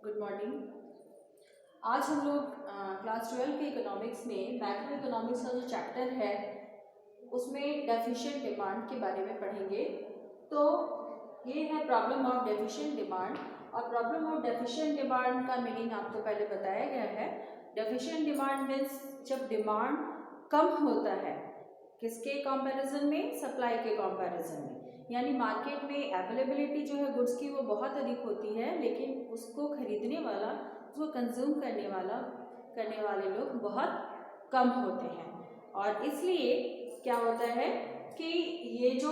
Good morning. आज हम लोग क्लास 12 के इकोनॉमिक्स में मैक्रो इकोनॉमिक्स का जो चैप्टर है उसमें डेफिशिएंट डिमांड के बारे में पढ़ेंगे। तो ये है प्रॉब्लम ऑफ डेफिशिएंट डिमांड, और प्रॉब्लम ऑफ डेफिशिएंट डिमांड का मीनिंग आपको पहले बताया गया है। डेफिशिएंट डिमांड मीन्स जब डिमांड कम होता है, किसके कंपैरिजन में? सप्लाई के कंपैरिजन में। यानी मार्केट में अवेलेबिलिटी जो है गुड्स की वो बहुत अधिक होती है, लेकिन उसको खरीदने वाला, उसको कंज्यूम करने वाले लोग बहुत कम होते हैं। और इसलिए क्या होता है कि ये जो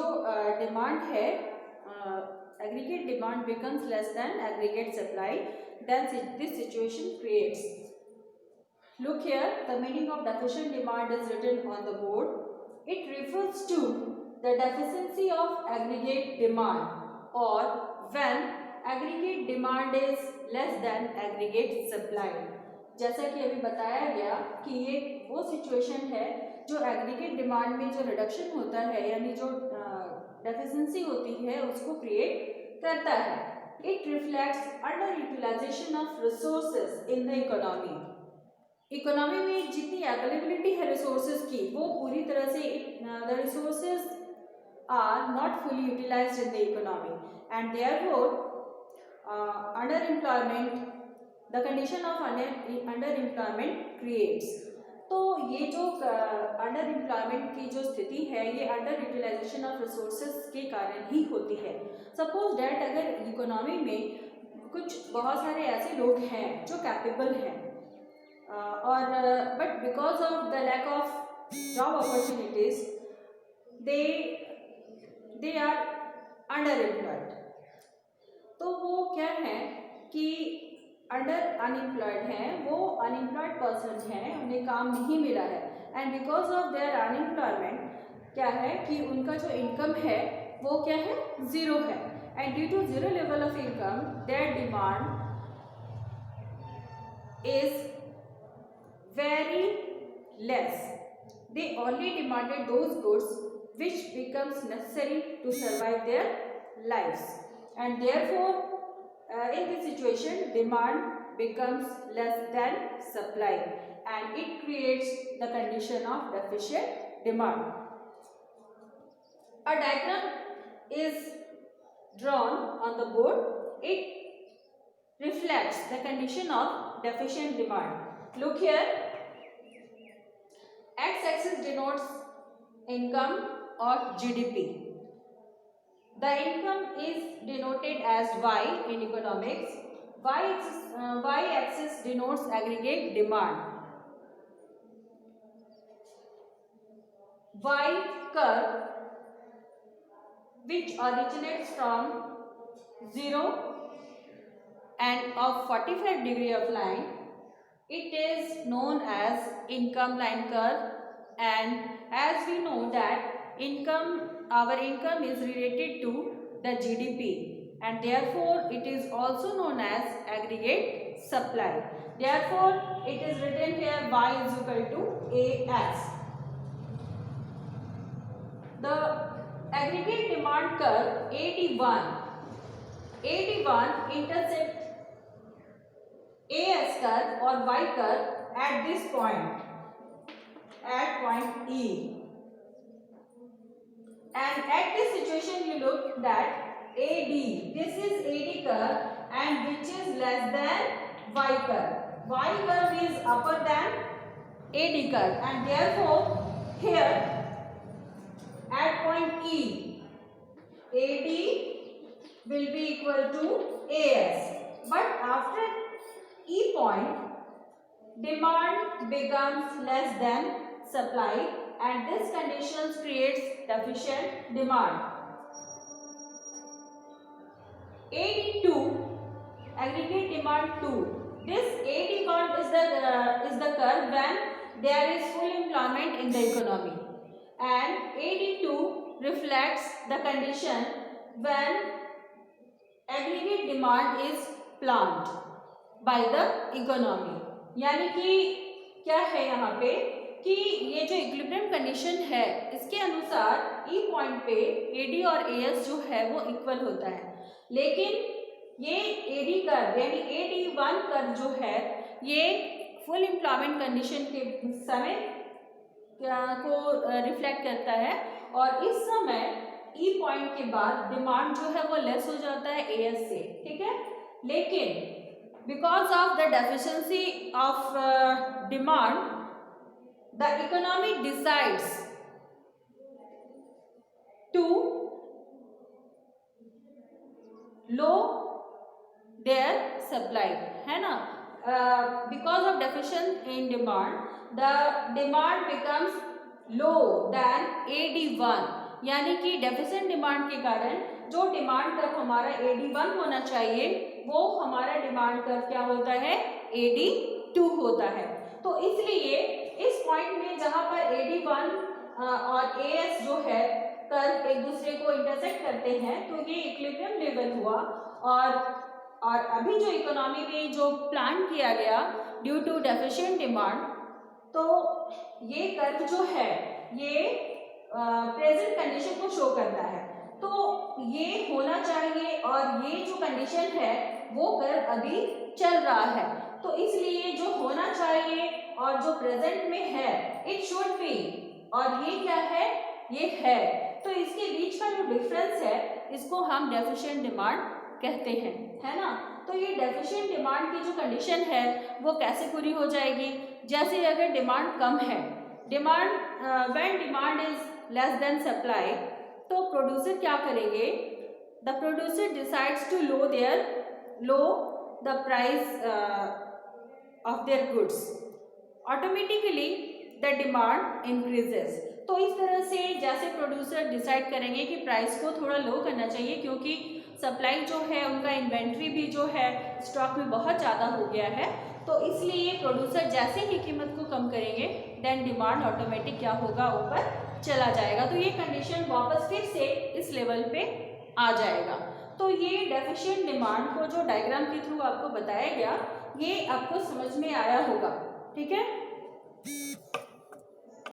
डिमांड है, aggregate demand becomes less than aggregate supply, then this situation creates, look here, the meaning of deficient demand is written on the board. It refers to the deficiency of aggregate demand, or when aggregate demand is less than aggregate supply. जैसा कि अभी बताया गया कि ये वो situation है जो एग्रीगेट डिमांड में जो रिडक्शन होता है, यानी जो डेफिशिएंसी होती है, उसको क्रिएट करता है। It reflects under utilization of resources in the economy. Economy में जितनी अवेलेबिलिटी है रिसोर्सेज की, वो पूरी तरह से the resources are not fully utilized in the economy, and therefore under employment, the condition of under employment creates. तो ये जो अंडर एम्प्लॉयमेंट की जो स्थिति है, ये अंडर यूटिलाइजेशन ऑफ रिसोर्सेज के कारण ही होती है। सपोज डैट अगर इकोनॉमी में कुछ बहुत सारे ऐसे लोग हैं जो कैपेबल हैं, और but because of the lack of job opportunities they are underemployed। तो वो क्या है कि अंडर अनएम्प्लॉयड हैं, वो अनएम्प्लॉयड पर्सन हैं, उन्हें काम नहीं मिला है, and because of their unemployment क्या है कि उनका जो इनकम है वो क्या है? ज़ीरो है, and due to zero level of income their demand is very less. They only demanded those goods which becomes necessary to survive their lives, and therefore in this situation demand becomes less than supply, and it creates the condition of deficient demand. A diagram is drawn on the board. It reflects the condition of deficient demand. Look here, x-axis denotes income or GDP. The income is denoted as Y in economics. Y-axis denotes aggregate demand. Y curve, which originates from 0 and of 45 degree of line, it is known as income line curve, and as we know that our income is related to the GDP, and therefore it is also known as aggregate supply. Therefore it is written here Y is equal to AS. The aggregate demand curve AD1 intersect AS curve or Y curve at this point, at point E, and at this situation you look that AD, this is AD curve, and which is less than Y curve. Y curve is upper than AD curve, and therefore here at point E, AD will be equal to AS, but after E point demand becomes less than supply, and this condition creates deficient demand. AD2, aggregate demand 2. This AD1 is the curve when there is full employment in the economy, and AD2 reflects the condition when aggregate demand is planned by the economy। यानी कि क्या है यहाँ पे कि ये जो equilibrium condition है, इसके अनुसार ई पॉइंट पे AD और AS जो है वो इक्वल होता है, लेकिन ये एडी कर्व यानी AD1 कर्व जो है ये फुल एम्प्लॉयमेंट कंडीशन के समय को रिफ्लेक्ट करता है और इस समय ई पॉइंट के बाद डिमांड जो है वो लेस हो जाता है AS से, ठीक है। लेकिन because of the deficiency of demand the economic decides to low their supply, है ना। Because of deficient in demand the demand becomes low than AD1, यानी कि डेफिशिएंट डिमांड के कारण जो डिमांड कर्व हमारा AD1 होना चाहिए वो हमारा डिमांड कर्व क्या होता है, AD2 होता है। तो इसलिए इस पॉइंट में जहां पर AD1 और AS जो है कर्व एक दूसरे को इंटरसेक्ट करते हैं तो ये इक्विलिब्रियम लेवल हुआ और अभी जो इकोनॉमी में जो प्लान किया गया ड्यू टू डेफिशिएंट डिमांड, तो ये कर्व जो है ये प्रेजेंट कंडीशन को शो करता है। तो ये होना चाहिए और ये जो कंडीशन है वो कर्व अभी चल रहा है, तो इसलिए जो होना चाहिए और जो प्रेजेंट में है इट शुड बी, और ये क्या है, ये है। तो इसके बीच का जो डिफरेंस है इसको हम डेफिशिएंट डिमांड कहते हैं, है ना। तो ये डेफिशिएंट डिमांड की जो कंडीशन है वो कैसे पूरी हो जाएगी, जैसे अगर डिमांड कम है, demand when demand is less than supply, तो प्रोड्यूसर क्या करेंगे, the producer decides to low the price of their goods, automatically the demand increases. तो इस तरह से जैसे प्रोड्यूसर डिसाइड करेंगे कि प्राइस को थोड़ा लो करना चाहिए क्योंकि सप्लाई जो है उनका इन्वेंट्री भी जो है स्टॉक में बहुत ज़्यादा हो गया है, तो इसलिए प्रोड्यूसर जैसे ही कीमत को कम करेंगे देन डिमांड ऑटोमेटिक क्या होगा, ऊपर चला जाएगा। तो ये कंडीशन वापस फिर से इस लेवल पे आ जाएगा। तो ये डेफिशिएंट डिमांड को जो डायग्राम के थ्रू आपको बताया गया ये आपको समझ में आया होगा, ठीक है।